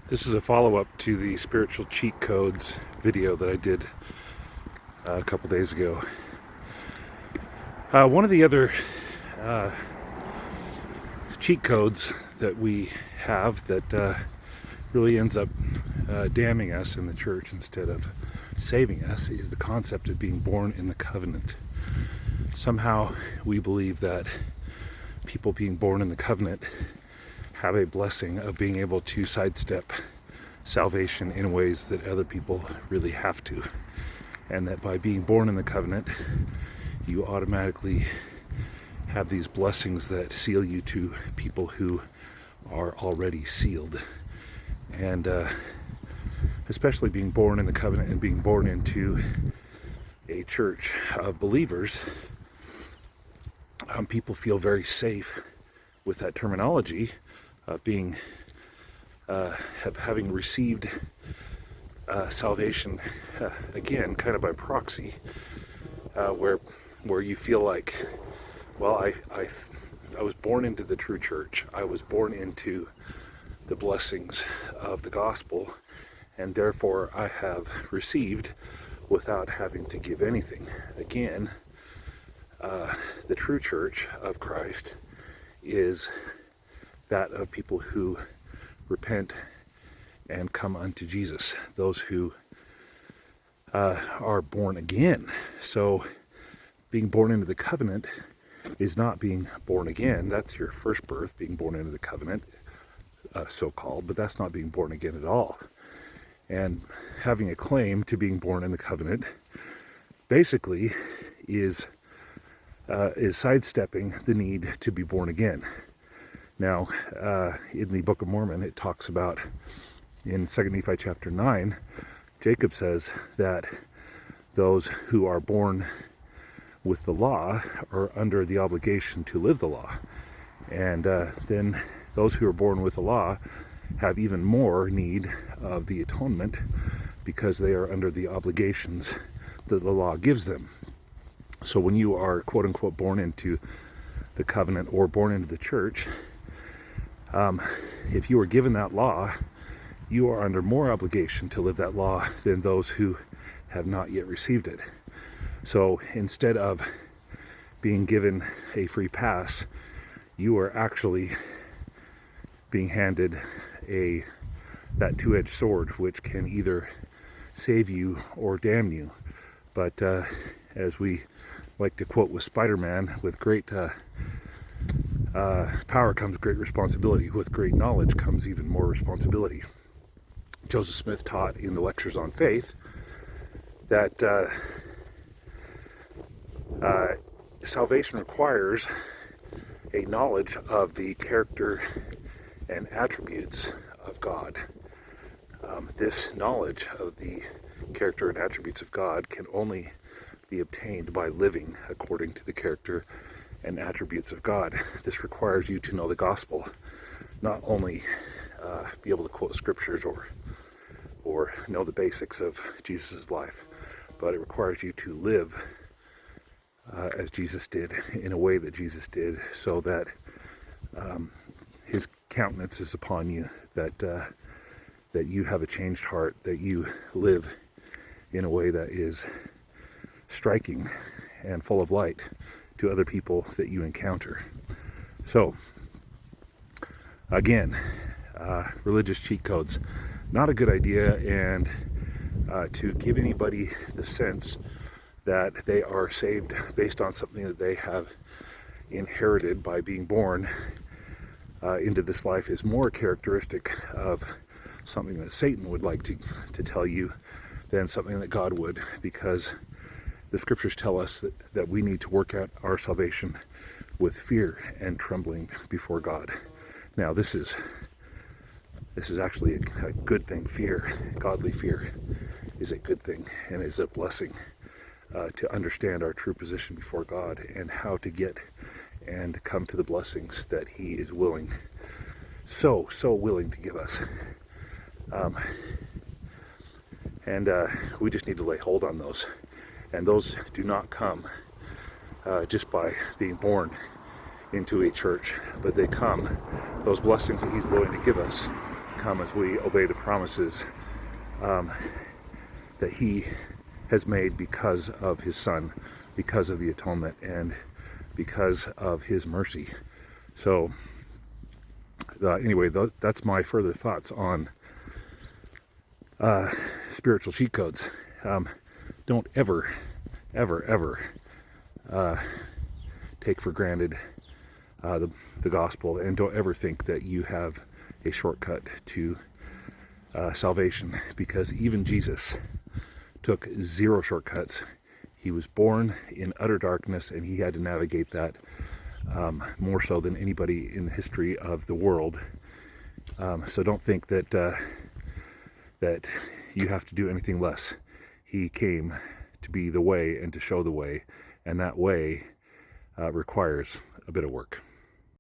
This is a follow-up to the spiritual cheat codes video that I did a couple days ago. One of the other cheat codes that we have that really ends up damning us in the church instead of saving us is the concept of being born in the covenant. Somehow we believe that people being born in the covenant have a blessing of being able to sidestep salvation in ways that other people really have to. And that by being born in the covenant, you automatically have these blessings that seal you to people who are already sealed. And especially being born in the covenant and being born into a church of believers, people feel very safe with that terminology of being having received salvation again, kind of by proxy, where you feel like, well, I was born into the true church. I was born into the blessings of the gospel, and therefore I have received without having to give anything. Again, the true church of Christ is that of people who repent and come unto Jesus, those who are born again. So being born into the covenant is not being born again. That's your first birth, being born into the covenant, so-called, but that's not being born again at all. And having a claim to being born in the covenant basically is sidestepping the need to be born again. Now, in the Book of Mormon, it talks about, in 2 Nephi chapter 9, Jacob says that those who are born with the law are under the obligation to live the law. And then those who are born with the law have even more need of the atonement because they are under the obligations that the law gives them. So when you are, quote unquote, born into the covenant or born into the church, if you are given that law, you are under more obligation to live that law than those who have not yet received it. So instead of being given a free pass, you are actually being handed that two-edged sword, which can either save you or damn you. But as we like to quote with Spider-Man, with great power comes great responsibility. With great knowledge comes even more responsibility. Joseph Smith taught in the Lectures on Faith that salvation requires a knowledge of the character and attributes of God. This knowledge of the character and attributes of God can only be obtained by living according to the character and attributes of God. This requires you to know the gospel, not only be able to quote scriptures or know the basics of Jesus' life, but it requires you to live as Jesus did, in a way that Jesus did, so that his countenance is upon you, that you have a changed heart, that you live in a way that is striking and full of light to other people that you encounter. So, again, religious cheat codes, not a good idea, and to give anybody the sense that they are saved based on something that they have inherited by being born into this life is more characteristic of something that Satan would like to tell you than something that God would, because the scriptures tell us that we need to work out our salvation with fear and trembling before God. Now, this is actually a good thing. Fear, godly fear, is a good thing and is a blessing to understand our true position before God and how to get and come to the blessings that He is willing, so willing to give us. And we just need to lay hold on those. And those do not come just by being born into a church, but they come, those blessings that He's willing to give us, come as we obey the promises that he has made because of his Son, because of the atonement, and because of his mercy. So anyway, that's my further thoughts on spiritual cheat codes. Don't ever take for granted the gospel, and don't ever think that you have a shortcut to salvation, because even Jesus took zero shortcuts. He was born in utter darkness, and he had to navigate that more so than anybody in the history of the world. So don't think that that you have to do anything less. He came to be the way and to show the way, and that way requires a bit of work.